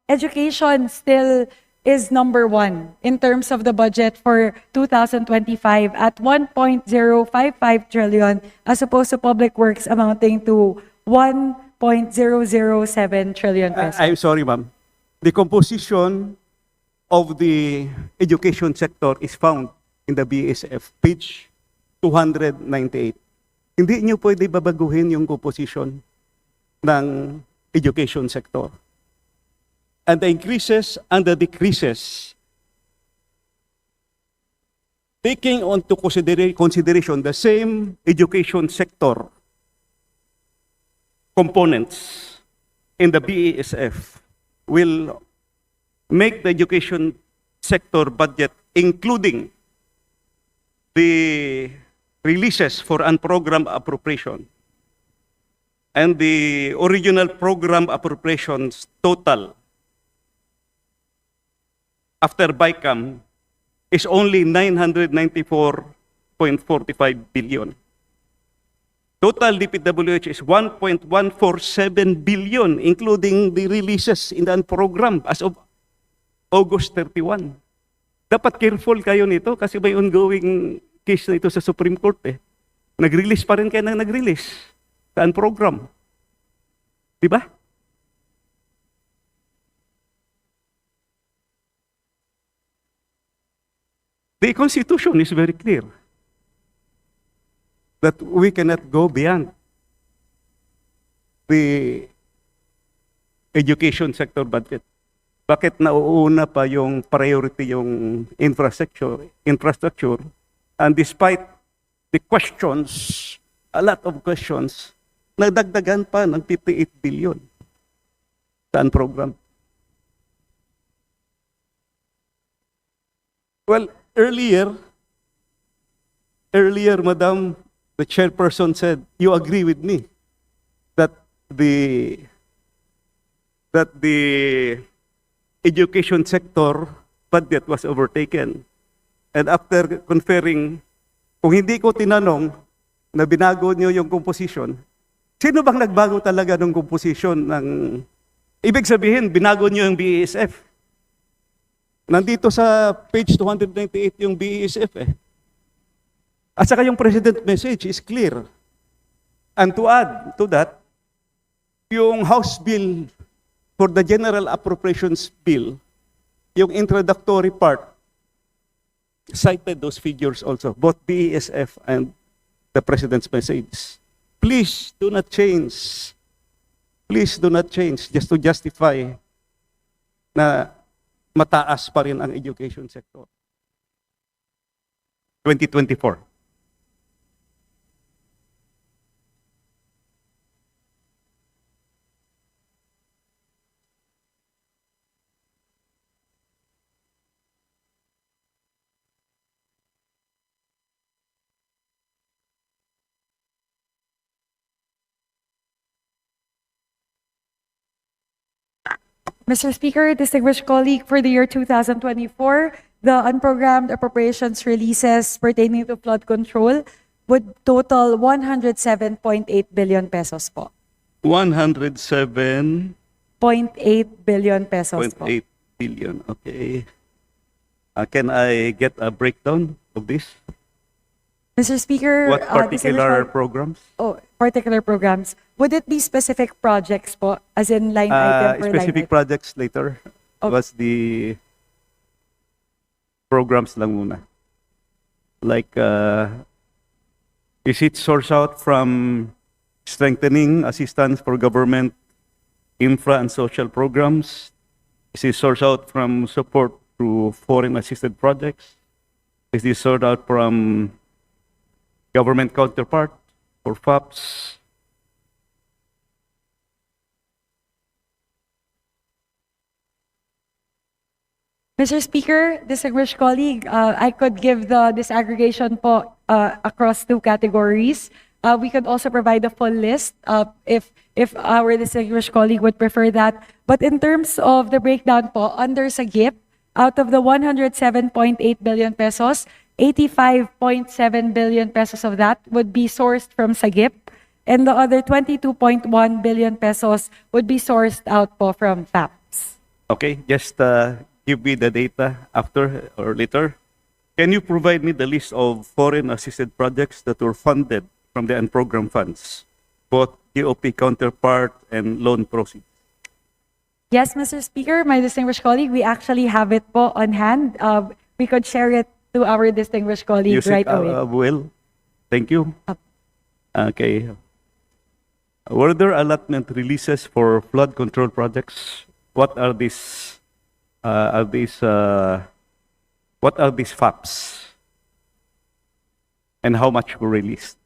education still is number one in terms of the budget for 2025 at 1.055 trillion as opposed to public works amounting to 1.007 trillion pesos. I'm sorry, ma'am. The composition of the education sector is found in the BSF, page 298. Hindi niyo pwede babaguhin yung composition ng education sector. And the increases and the decreases, taking onto consideration the same education sector components in the BESF will make the education sector budget, including the releases for unprogrammed appropriation and the original program appropriations total after BICAM is only 994.45 billion. Total DPWH is 1.147 billion, including the releases in the unprogrammed as of August 31. Dapat careful kayo nito kasi may ongoing case na ito sa Supreme Court eh. Nag-release pa rin kayo na nag-release sa unprogrammed. Diba? The Constitution is very clear that we cannot go beyond the education sector budget. Bakit nauuna pa yung priority yung infrastructure, and despite the questions, a lot of questions, nagdagdagan pa ng 58 billion sa program. Well, earlier, Madam, the chairperson said, you agree with me that the education sector budget was overtaken. And after conferring, kung hindi ko tinanong na binago niyo yung composition, sino bang nagbago talaga ng composition ng... Ibig sabihin, binago niyo yung BESF. Nandito sa page 298 yung BESF eh. At saka yung President message is clear. And to add to that, yung House Bill for the General Appropriations Bill, yung introductory part, cited those figures also, both BESF and the President's message. Please do not change. Please do not change just to justify na mataas pa rin ang education sector. 2024. Mr. Speaker, distinguished colleague, for the year 2024, the unprogrammed appropriations releases pertaining to flood control would total 107.8 billion pesos po. 107.8 billion pesos po. billion, okay. Can I get a breakdown of this? Mr. Speaker, What particular programs? Oh, particular programs. Would it be specific projects po, as in line item per Specific line item? projects later. Okay. Was the programs lang muna. Like, is it sourced out from strengthening assistance for government infra and social programs? Is it sourced out from support through foreign assisted projects? Is it sourced out from government counterpart or FAPs? Mr. Speaker, distinguished colleague, I could give the disaggregation po across two categories. We could also provide a full list if our distinguished colleague would prefer that. But in terms of the breakdown po, under SAGIP, out of the 107.8 billion pesos, 85.7 billion pesos of that would be sourced from SAGIP, and the other 22.1 billion pesos would be sourced out po from FAPs. Okay, just give me the data after or later. Can you provide me the list of foreign assisted projects that were funded from the unprogrammed funds, both GOP counterpart and loan proceeds? Yes, Mr. Speaker, my distinguished colleague, we actually have it po on hand. We could share it to our distinguished colleague Yusek right away. Abuel, thank you. Up. Okay. Were there allotment releases for flood control projects? What are these? What are these FAPs? And how much were released?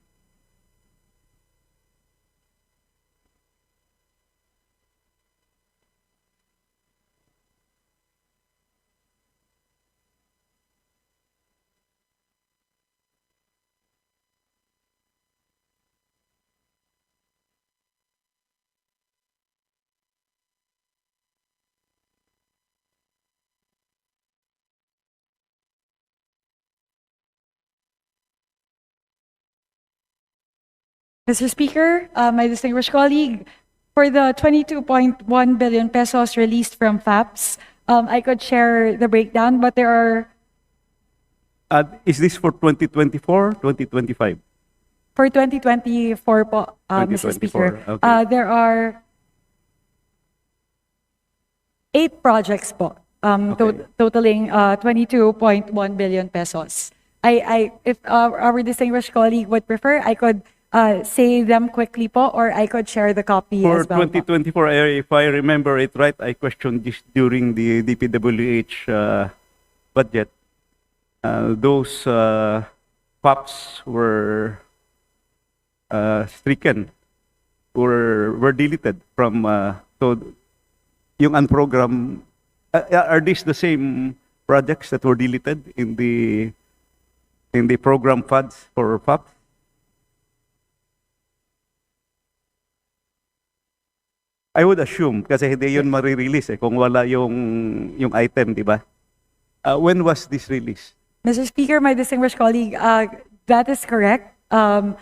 Mr. Speaker, my distinguished colleague, for the 22.1 billion pesos released from FAPS, I could share the breakdown, but there are, Is this for 2024, 2025? for 2024 po, Mr. Speaker, 2024, okay. there are 8 projects po, Okay. totaling 22.1 billion pesos. If our distinguished colleague would prefer, I could say them quickly po, or I could share the copy For as well po. 2024, if I remember it right, I questioned this during the DPWH budget. Those POPs were stricken, were deleted from, so yung unprogram, are these the same projects that were deleted in the program funds for POPs? I would assume kasi hindi yun marirelease kung wala yung item, di ba? When was this released? Mr. Speaker, my distinguished colleague, that is correct. The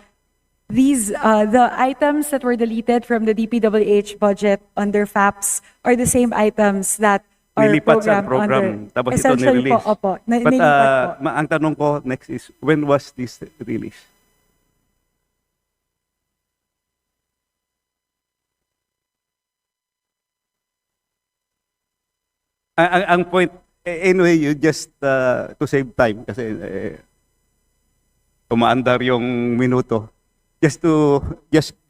items that were deleted from the DPWH budget under FAPS are the same items that are Nilipat sa programmed program, under. tapos ito Essentially po, nirelease. opo. But Nilipat po. ang tanong ko next is, when was this released? Ang point, anyway, you just, to save time, kasi umaandar yung minuto, just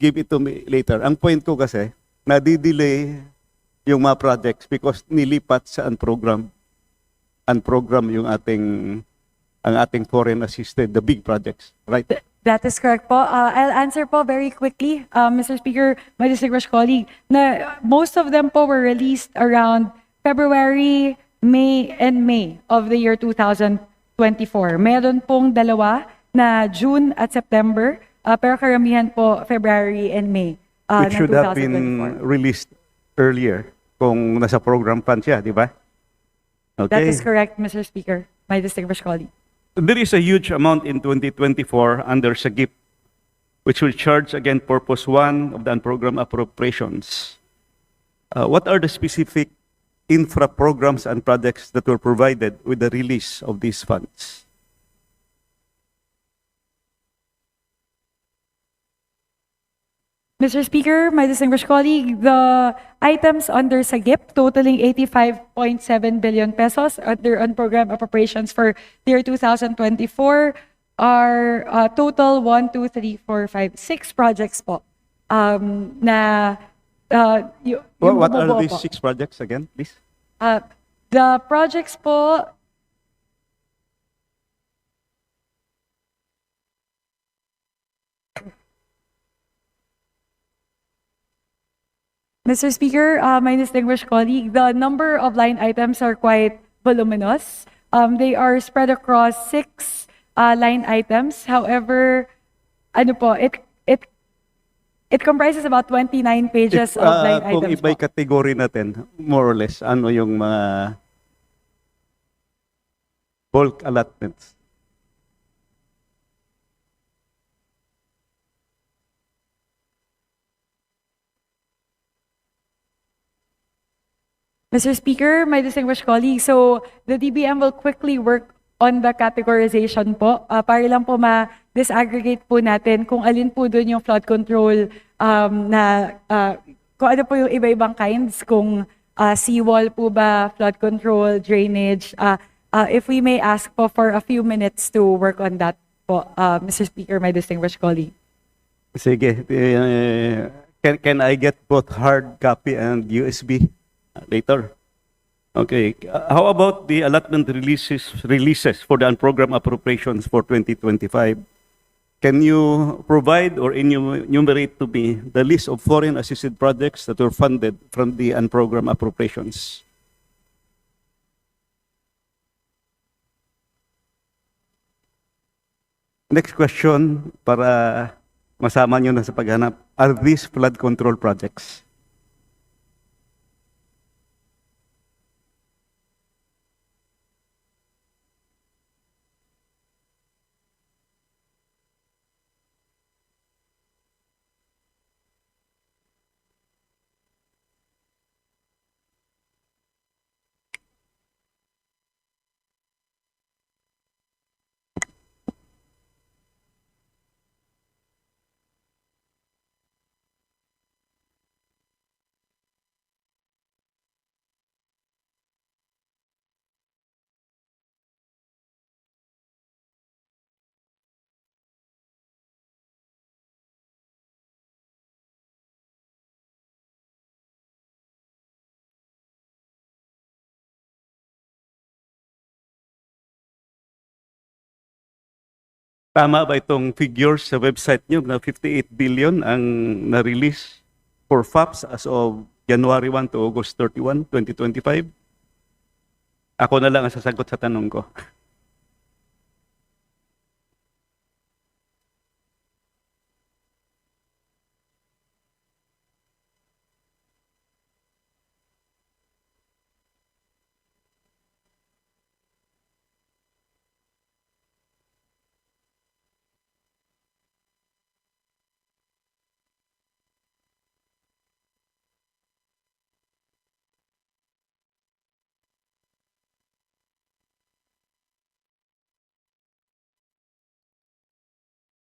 give it to me later. Ang point ko kasi, nadidelay yung mga projects because nilipat sa unprogram yung ang ating foreign assisted, the big projects, right? That is correct po. I'll answer po very quickly, Mr. Speaker, my distinguished colleague, na most of them po were released around February, May of the year 2024. Meron pong dalawa na June at September, pero karamihan po February and May Which ng should have 2024. been released earlier kung nasa program fund siya, di ba? That Okay. is correct, Mr. Speaker, my distinguished colleague. There is a huge amount in 2024 under SAGIP, which will charge again Purpose 1 of the unprogrammed appropriations. What are the specific infra programs and projects that were provided with the release of these funds? Mr. Speaker, my distinguished colleague, the items under SAGIP totaling 85.7 billion pesos under unprogrammed appropriations for the year 2024 are total 1, 2, 3, 4, 5, 6 projects po. Na What are bumubuo these po. 6 projects again, please? The projects po, Mr. Speaker, my distinguished colleague, the number of line items are quite voluminous. They are spread across 6 line items. However, ano po, it comprises about 29 pages of line Kung items iba'y po. category natin, more or less, ano yung mga bulk allotments? Mr. Speaker, my distinguished colleagues, so the DBM will quickly work on the categorization po para lang po ma-disaggregate po natin kung alin po doon yung flood control kung ano po yung iba-ibang kinds, kung seawall po ba, flood control, drainage. If we may ask po for a few minutes to work on that po, Mr. Speaker, my distinguished colleague. Sige, can I get both hard copy and USB later? Okay. How about the allotment releases for the unprogrammed appropriations for 2025? Can you provide or enumerate to me the list of foreign assisted projects that were funded from the unprogrammed appropriations? Next question para masama nyo na sa paghanap. Are these flood control projects? Tama ba itong figures sa website nyo na 58 billion ang na-release for FAPS as of January 1 to August 31, 2025? Ako na lang ang sasagot sa tanong ko.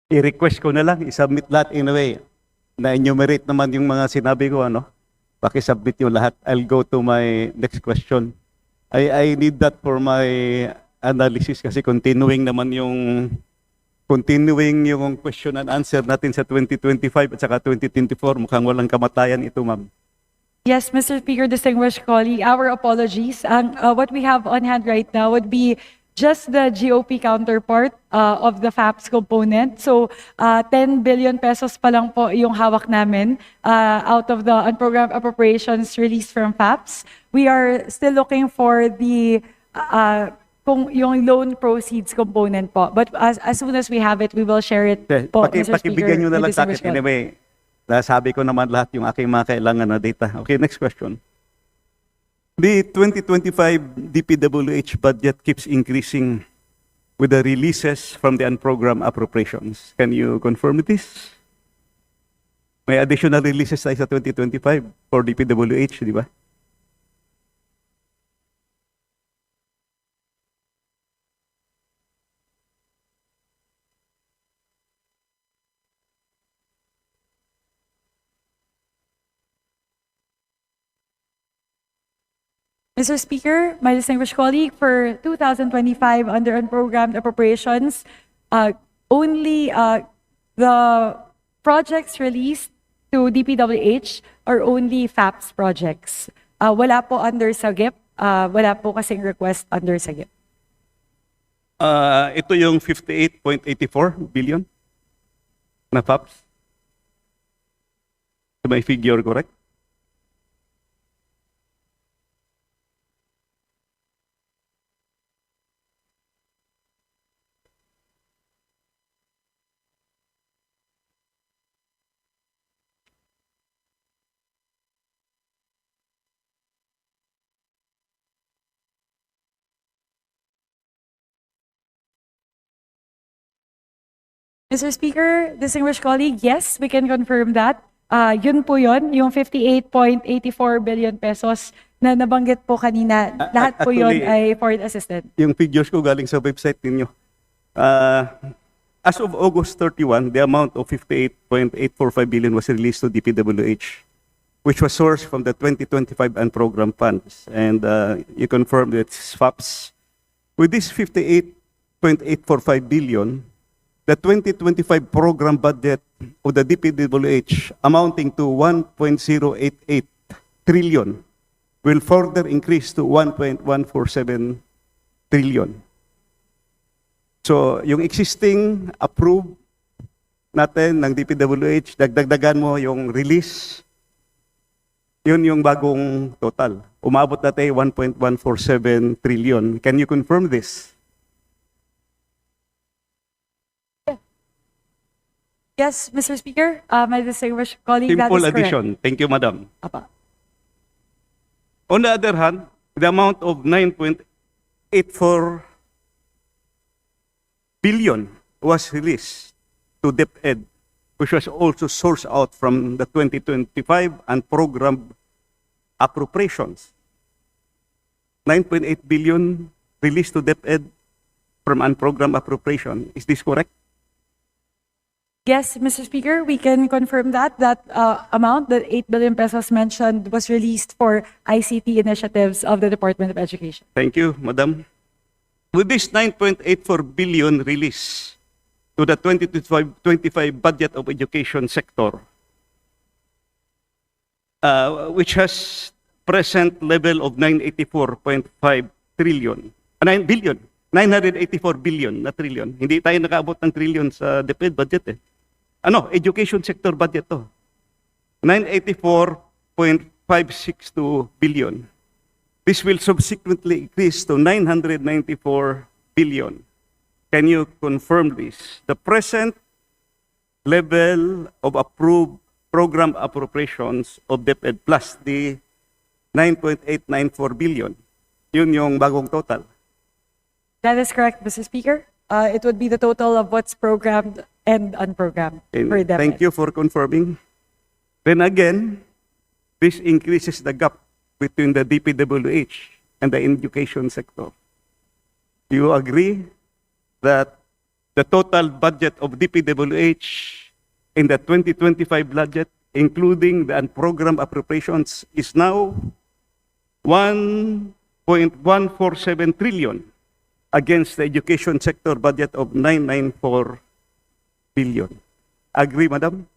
I-request ko na lang, i-submit lahat in a way. Na-enumerate naman yung mga sinabi ko, ano? Paki-submit yung lahat. I'll go to my next question. I need that for my analysis kasi continuing yung question and answer natin sa 2025 at saka 2024. Mukhang walang kamatayan ito, ma'am. Yes, Mr. Speaker, distinguished colleague, our apologies. What we have on hand right now would be just the GOP counterpart of the FAPS component. So 10 billion pesos pa lang po yung hawak namin out of the unprogrammed appropriations released from FAPS. We are still looking for the kung yung loan proceeds component po. But as soon as we have it, we will share it po, Mr. Speaker. Pakibigyan nyo na lang with sa akin. distinguished Anyway, nasabi ko naman lahat yung aking mga kailangan na data. Okay, next question. The 2025 DPWH budget keeps increasing with the releases from the unprogrammed appropriations. Can you confirm this? May additional releases tayo sa 2025 for DPWH, di ba? Mr. Speaker, my distinguished colleague, for 2025 under unprogrammed appropriations, only the projects released to DPWH are only FAPS projects. Wala po under SAGIP, wala po kasing request under SAGIP. Ito yung 58.84 billion na FAPS. Is my figure correct? Mr. Speaker, distinguished colleague, yes, we can confirm that. Yun po yun, yung 58.84 billion pesos na nabanggit po kanina, lahat po yun actually, ay foreign assistant. Yung figures ko galing sa website ninyo. As of August 31, the amount of 58.845 billion was released to DPWH, which was sourced from the 2025 unprogrammed funds. And you confirmed that it's FAPS. With this 58.845 billion, the 2025 program budget of the DPWH amounting to 1.088 trillion will further increase to 1.147 trillion. So, yung existing approved natin ng DPWH, dagdagan mo yung release, yun yung bagong total. Umabot na tayo 1.147 trillion. Can you confirm this? Yes, Mr. Speaker, my distinguished colleague, that Simple is correct. addition. Thank you, Madam. Apa. On the other hand, the amount of 9.84 billion was released to DepEd, which was also sourced out from the 2025 unprogrammed appropriations. 9.8 billion released to DepEd from unprogrammed appropriation. Is this correct? Yes, Mr. Speaker, we can confirm that amount, the 8 billion pesos mentioned, was released for ICT initiatives of the Department of Education. Thank you, Madam. With this 9.84 billion release to the 2025 budget of education sector, which has present level of 984.5 trillion, 9 billion, 984 billion na trillion. Hindi tayo nakaabot ng trillion sa DepEd budget eh. Education sector budget to. 984.562 billion. This will subsequently increase to 994 billion. Can you confirm this? The present level of approved program appropriations of DepEd plus the 9.894 billion, yun yung bagong total. That is correct, Mr. Speaker. It would be the total of what's programmed and unprogrammed And for DepEd. thank you for confirming. Then again, this increases the gap between the DPWH and the education sector. Do you agree that the total budget of DPWH in the 2025 budget, including the unprogrammed appropriations, is now 1.147 trillion against the education sector budget of 994 billion? Agree, Madam?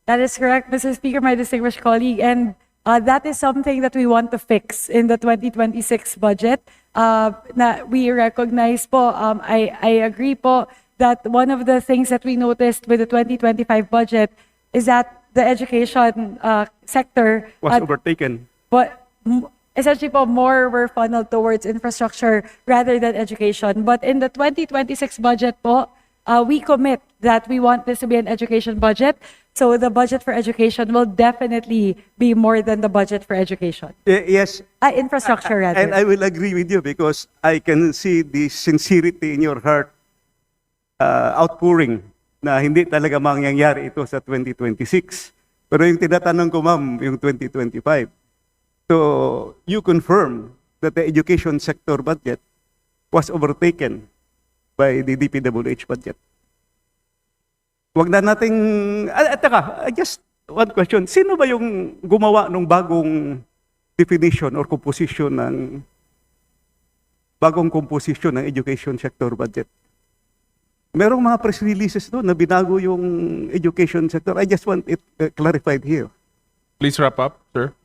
That is correct, Mr. Speaker, my distinguished colleague. And that is something that we want to fix in the 2026 budget. Na we recognize po, I agree po that one of the things that we noticed with the 2025 budget is that the education sector Was overtaken. but essentially po more were funneled towards infrastructure rather than education. But in the 2026 budget po, we commit that we want this to be an education budget. So the budget for education will definitely be more than the budget for education. Yes, Infrastructure rather. and I will agree with you because I can see the sincerity in your heart outpouring na hindi talaga mangyayari ito sa 2026. Pero yung tinatanong ko, ma'am, yung 2025. So, you confirm that the education sector budget was overtaken by the DPWH budget. Wag na nating... just one question. Sino ba yung gumawa ng bagong definition or composition ng education sector budget? Merong mga press releases doon na binago yung education sector. I just want it clarified here. Please wrap up, sir.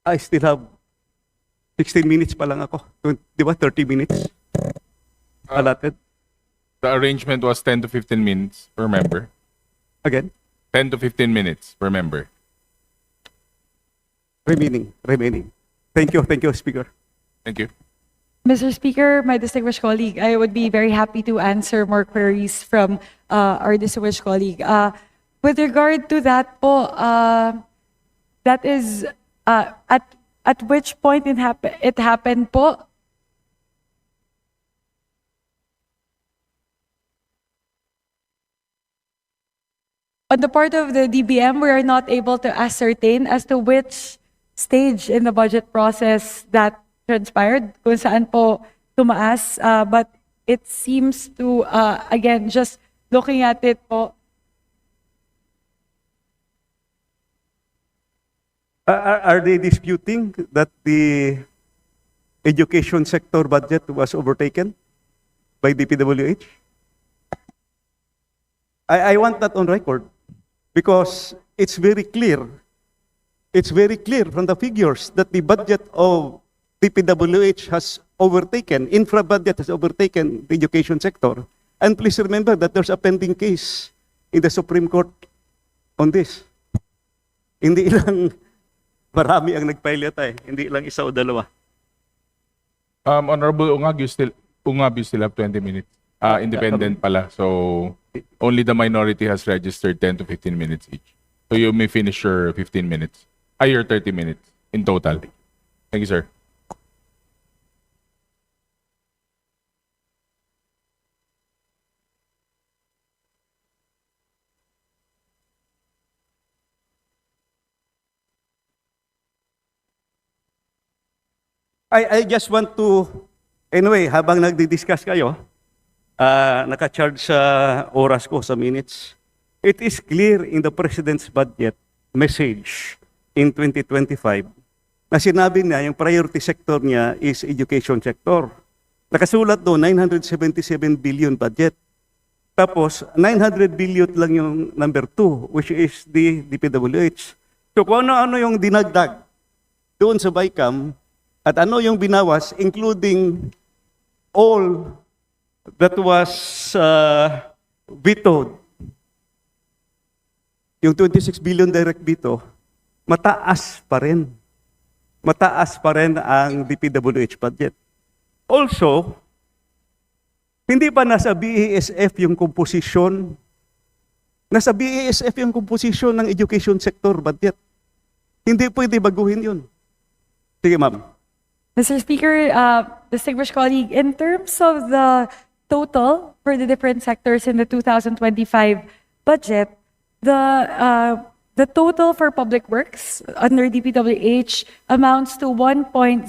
I still have 16 minutes pa lang ako. Di ba? 30 minutes allotted. The arrangement was 10 to 15 minutes per member. Again, 10 to 15 minutes per member. remaining. Thank you, Speaker. Thank you. Mr. Speaker, my distinguished colleague, I would be very happy to answer more queries from our distinguished colleague. With regard to that po, that is at which point it happened po? on the part of the DBM, we are not able to ascertain as to which stage in the budget process that transpired, kung saan po tumaas. But it seems to, again, just looking at it po, Are they disputing that the education sector budget was overtaken by DPWH? I want that on record because it's very clear. It's very clear from the figures that the budget of DPWH has overtaken, infra budget has overtaken the education sector. And please remember that there's a pending case in the Supreme Court on this. Hindi lang marami ang nagfile yata eh. Hindi lang isa o dalawa. Honorable Ungab, you still have 20 minutes. Independent pala. So, only the minority has registered 10 to 15 minutes each. So, you may finish your 15 minutes. Your 30 minutes in total. Thank you, sir. I just want to, anyway, habang nagdi-discuss kayo, naka-charge sa oras ko sa minutes. It is clear in the President's budget message in 2025 na sinabi niya yung priority sector niya is education sector. Nakasulat doon 977 billion budget. Tapos 900 billion lang yung number 2 which is the DPWH. So kung ano-ano yung dinagdag doon sa BICAM at ano yung binawas including all that was vetoed. Yung 26 billion direct veto, mataas pa rin. Mataas pa rin ang DPWH budget. Also, hindi pa nasa BESF yung komposisyon. Nasa BESF yung komposisyon ng education sector budget. Hindi pwede baguhin yun. Sige, ma'am. Mr. Speaker, distinguished colleague, in terms of the total for the different sectors in the 2025 budget, the total for public works under DPWH amounts to 1.007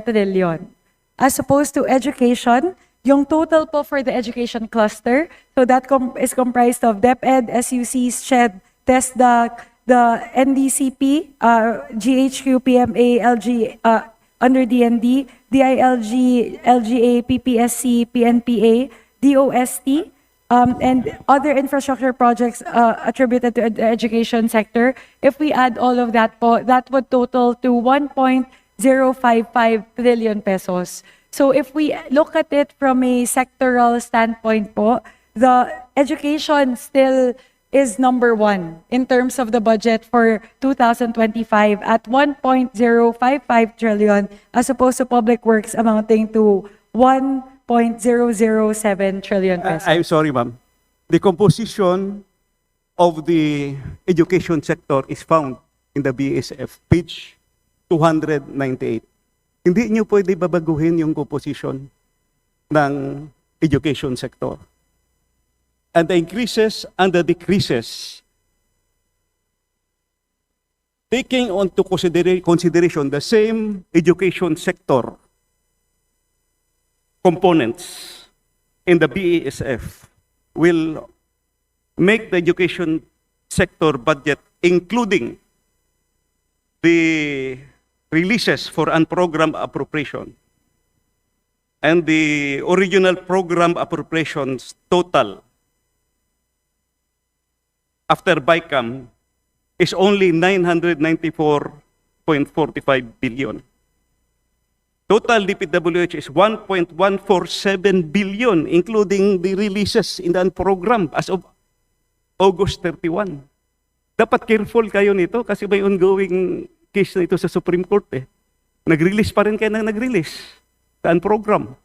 trillion. As opposed to education, yung total po for the education cluster, so that is comprised of DepEd, SUCs, SHED, TESDA, the NDCP, GHQ, PMA, LG, under DND, DILG, LGA, PPSC, PNPA, DOST, and other infrastructure projects attributed to the education sector. If we add all of that po, that would total to 1.055 trillion pesos. So if we look at it from a sectoral standpoint po, the education still is number one in terms of the budget for 2025 at 1.055 trillion as opposed to public works amounting to 1.007 trillion pesos. I'm sorry, ma'am. The composition of the education sector is found in the BSF, page 298. Hindi nyo pwede babaguhin yung composition ng education sector. And the increases and the decreases, taking into consideration the same education sector components in the BESF will make the education sector budget, including the releases for unprogrammed appropriation and the original program appropriations total after BICAM is only 994.45 billion. Total DPWH is 1.147 billion, including the releases in the program as of August 31. Dapat careful kayo nito kasi may ongoing case na ito sa Supreme Court eh. Nag-release pa rin kayo na nag-release sa program.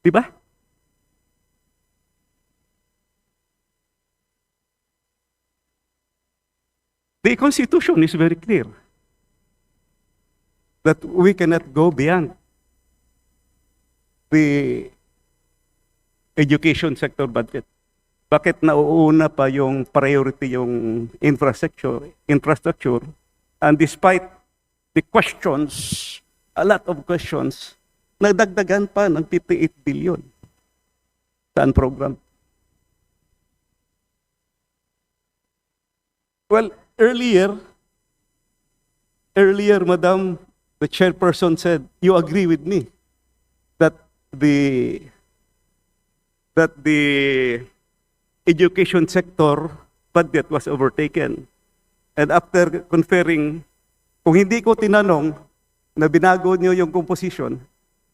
Di ba? The Constitution is very clear that we cannot go beyond the education sector budget. bakit nauuna pa yung priority yung infrastructure, and despite the questions, a lot of questions, nagdagdagan pa ng 58 billion sa program. Well, earlier, Madam, the chairperson said, you agree with me that the education sector budget was overtaken. And after conferring, kung hindi ko tinanong na binago niyo yung composition,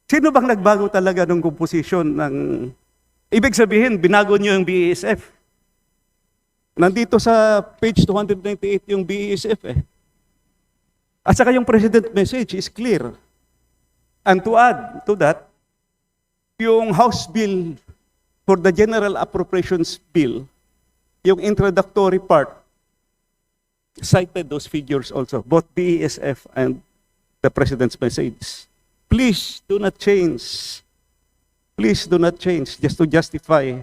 sino bang nagbago talaga ng composition ng... Ibig sabihin, binago niyo yung BESF. Nandito sa page 298 yung BESF eh. At saka yung President message is clear. And to add to that, yung House Bill for the General Appropriations Bill, yung introductory part, cited those figures also, both BESF and the President's message. Please do not change. Please do not change just to justify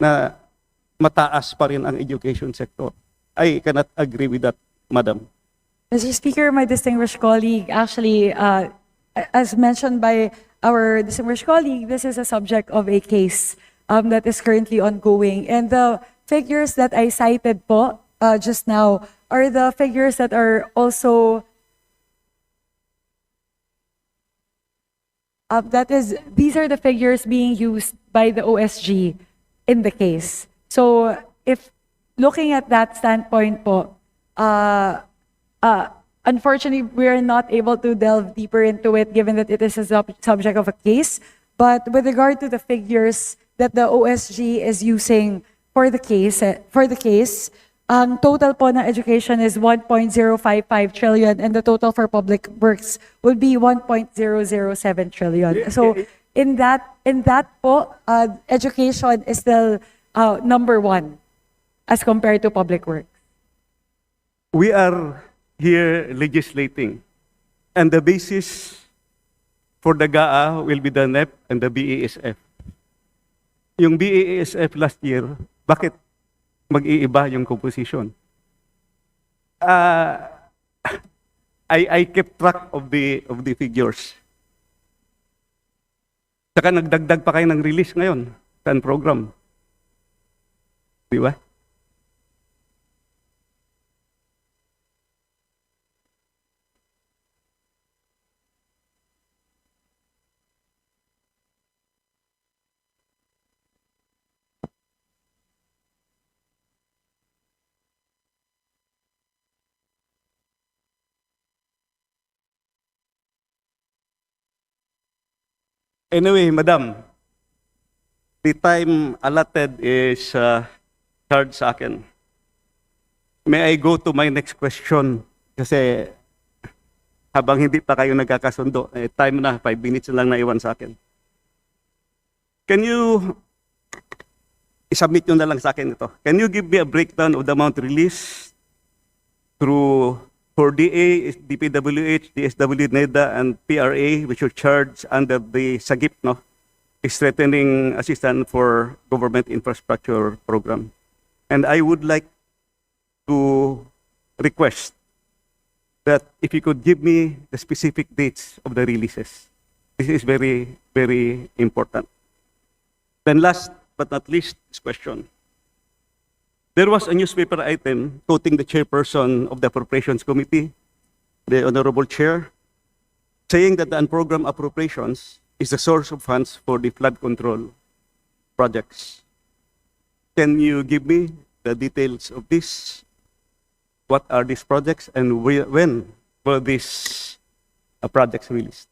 na mataas pa rin ang education sector. I cannot agree with that, Madam. Mr. Speaker, my distinguished colleague, actually, as mentioned by our distinguished colleague, this is a subject of a case that is currently ongoing. And the figures that I cited po just now are the figures that are also, these are the figures being used by the OSG in the case. So if looking at that standpoint po, unfortunately, we are not able to delve deeper into it given that it is a subject of a case. But with regard to the figures that the OSG is using for the case, ang total po ng education is 1.055 trillion and the total for public works would be 1.007 trillion. So in that po, education is still number one as compared to public works. We are here legislating, and the basis for the GAA will be the NEP and the BESF. Yung BESF last year, bakit mag-iiba yung composition? I kept track of the figures. Saka nagdagdag pa kayo ng release ngayon sa program. Di ba? Anyway, Madam, the time allotted is hard sa akin. May I go to my next question? Kasi habang hindi pa kayo nagkakasundo, time na, 5 minutes lang naiwan sa akin. Can you, isubmit nyo na lang sa akin ito. Can you give me a breakdown of the amount released through for DA, DPWH, DSW, NEDA, and PRA, which are charged under the SAGIP, no? Strengthening Assistance for Government Infrastructure Program. And I would like to request that if you could give me the specific dates of the releases. This is very, very important. Then last but not least, this question. There was a newspaper item quoting the chairperson of the Appropriations Committee, the Honorable Chair, saying that the unprogrammed appropriations is the source of funds for the flood control projects. Can you give me the details of this? What are these projects and when were these projects released?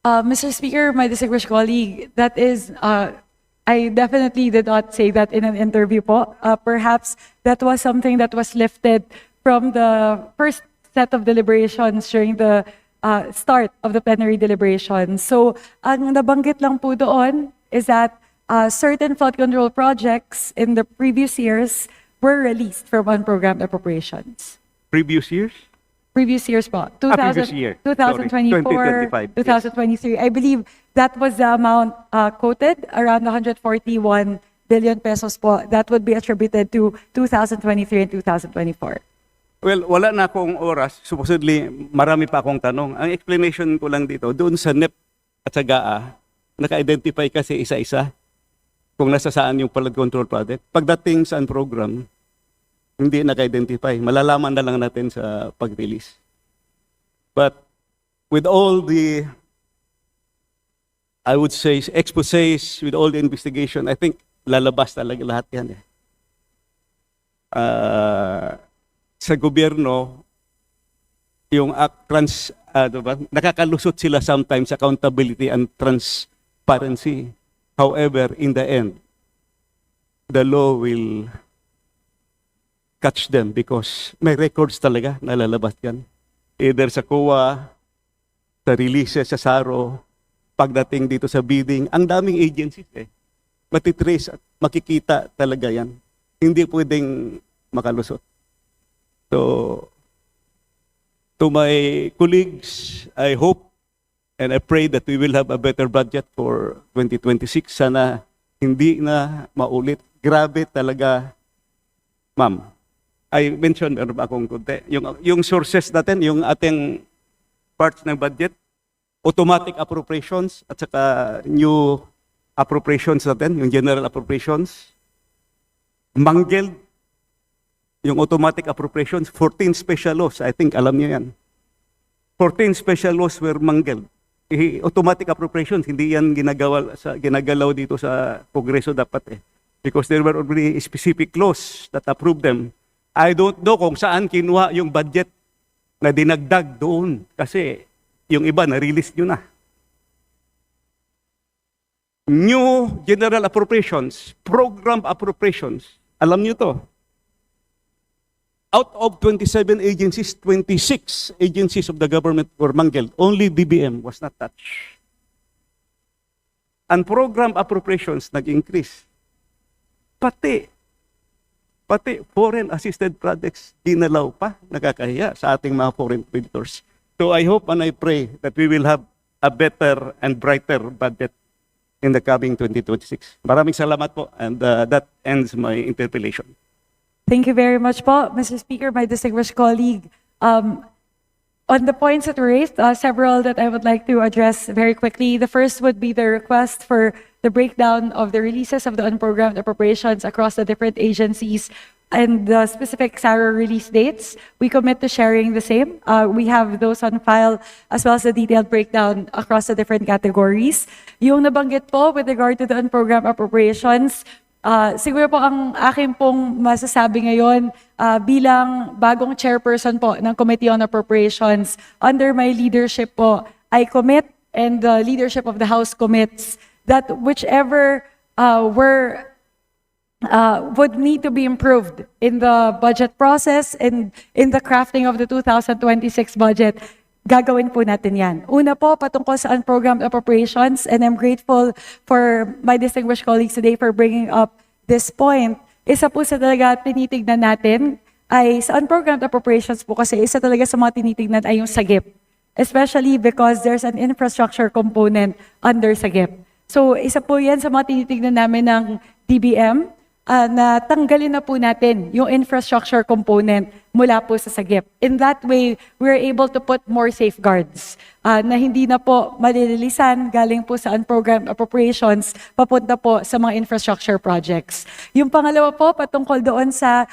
Mr. Speaker, my distinguished colleague, that is, I definitely did not say that in an interview po. Perhaps that was something that was lifted from the first set of deliberations during the start of the plenary deliberations. So, ang nabanggit lang po doon is that certain flood control projects in the previous years were released from unprogrammed appropriations. Previous years? Previous years po. Previous year. 2024, 2025, 2023. I believe that was the amount quoted, around 141 billion pesos po that would be attributed to 2023 and 2024. Well, wala na akong oras. Supposedly, marami pa akong tanong. Ang explanation ko lang dito, doon sa NEP at sa GAA, naka-identify kasi isa-isa kung nasa saan yung flood control project. Pagdating sa program, hindi naka-identify. Malalaman na lang natin sa pag-release. But with all the, I would say, exposés, with all the investigation, I think lalabas talaga lahat yan. Sa gobyerno, yung nakakalusot sila sometimes sa accountability and transparency. However, in the end, the law will catch them because may records talaga na lalabas yan. Either sa COA, sa releases, sa SARO, pagdating dito sa bidding, ang daming agencies matitrace at makikita talaga yan. Hindi pwedeng makalusot. So, to my colleagues, I hope and I pray that we will have a better budget for 2026. Sana hindi na maulit. Grabe talaga, ma'am. I mentioned, meron ba akong konti? Yung sources natin, yung ating parts ng budget, automatic appropriations at saka new appropriations natin, yung general appropriations. Mangled, yung automatic appropriations, 14 special laws. I think alam niyo yan. 14 special laws were mangled. Automatic appropriations, hindi yan ginagalaw dito sa Kongreso dapat Because there were already specific laws that approved them. I don't know kung saan kinuha yung budget na dinagdag doon. Kasi yung iba, na-release nyo na. New general appropriations, program appropriations, alam nyo to. Out of 27 agencies, 26 agencies of the government were mangled. Only DBM was not touched. And program appropriations nag-increase. Pati foreign assisted projects ginalaw pa, nakakahiya sa ating mga foreign creditors. So I hope and I pray that we will have a better and brighter budget in the coming 2026. Maraming salamat po, and that ends my interpellation. Thank you very much po, Mr. Speaker, my distinguished colleague. On the points that were raised, several that I would like to address very quickly. The first would be the request for the breakdown of the releases of the unprogrammed appropriations across the different agencies and the specific SARO release dates. We commit to sharing the same. We have those on file as well as the detailed breakdown across the different categories. Yung nabanggit po with regard to the unprogrammed appropriations, siguro po ang akin pong masasabi ngayon bilang bagong chairperson po ng Committee on Appropriations, under my leadership po, I commit and the leadership of the House commits that whichever would need to be improved in the budget process and in the crafting of the 2026 budget, gagawin po natin yan. Una po, patungkol sa unprogrammed appropriations, and I'm grateful for my distinguished colleagues today for bringing up this point. Isa po sa talaga tinitignan natin ay sa unprogrammed appropriations po kasi isa talaga sa mga tinitignan ay yung SAGIP. Especially because there's an infrastructure component under SAGIP. So isa po yan sa mga tinitignan namin ng DBM, na tanggalin na po natin yung infrastructure component mula po sa SAGIP. In that way, we're able to put more safeguards na hindi na po malililisan galing po sa unprogrammed appropriations papunta po sa mga infrastructure projects. Yung pangalawa po, patungkol doon sa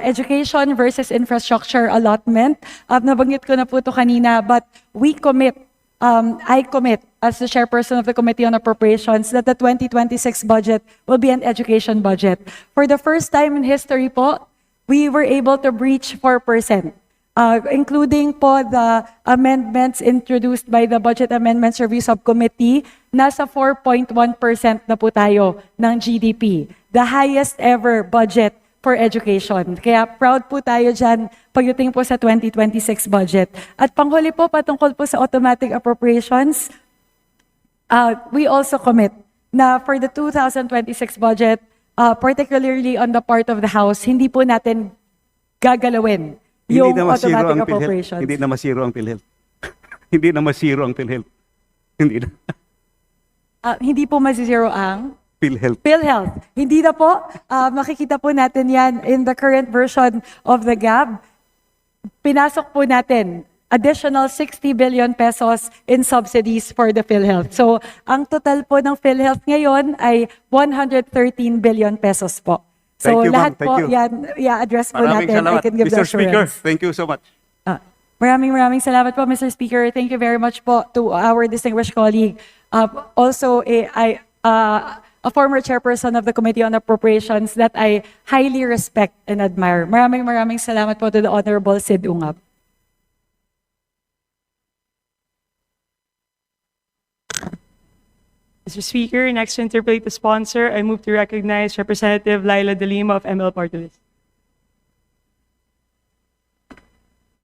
education versus infrastructure allotment. Nabanggit ko na po ito kanina, but we commit, I commit as the chairperson of the Committee on Appropriations that the 2026 budget will be an education budget. For the first time in history po, we were able to breach 4%, including po the amendments introduced by the Budget Amendments Review Subcommittee. Nasa 4.1% na po tayo ng GDP. The highest ever budget for education. Kaya proud po tayo dyan pagdating po sa 2026 budget. At panghuli po, patungkol po sa automatic appropriations, we also commit na for the 2026 budget, particularly on the part of the House, hindi po natin gagalawin yung automatic appropriations. Hindi na masiro ang PhilHealth. Hindi na masiro ang PhilHealth. Hindi na. Hindi po masizero ang PhilHealth. PhilHealth. Hindi na po. Makikita po natin yan in the current version of the GAB. Pinasok po natin additional 60 billion pesos in subsidies for the PhilHealth. So, ang total po ng PhilHealth ngayon ay 113 billion pesos po. So, Thank you, ma'am. lahat Thank po you. yan, address po Maraming natin. I salamat. can give the Mr. Speaker, assurance. thank you so much. Maraming salamat po, Mr. Speaker. Thank you very much po to our distinguished colleague. Also, a former chairperson of the Committee on Appropriations that I highly respect and admire. Maraming salamat po to the Honorable Sid Ungab. Mr. Speaker, next to interpolate the sponsor, I move to recognize Representative Laila De Lima of ML Party List.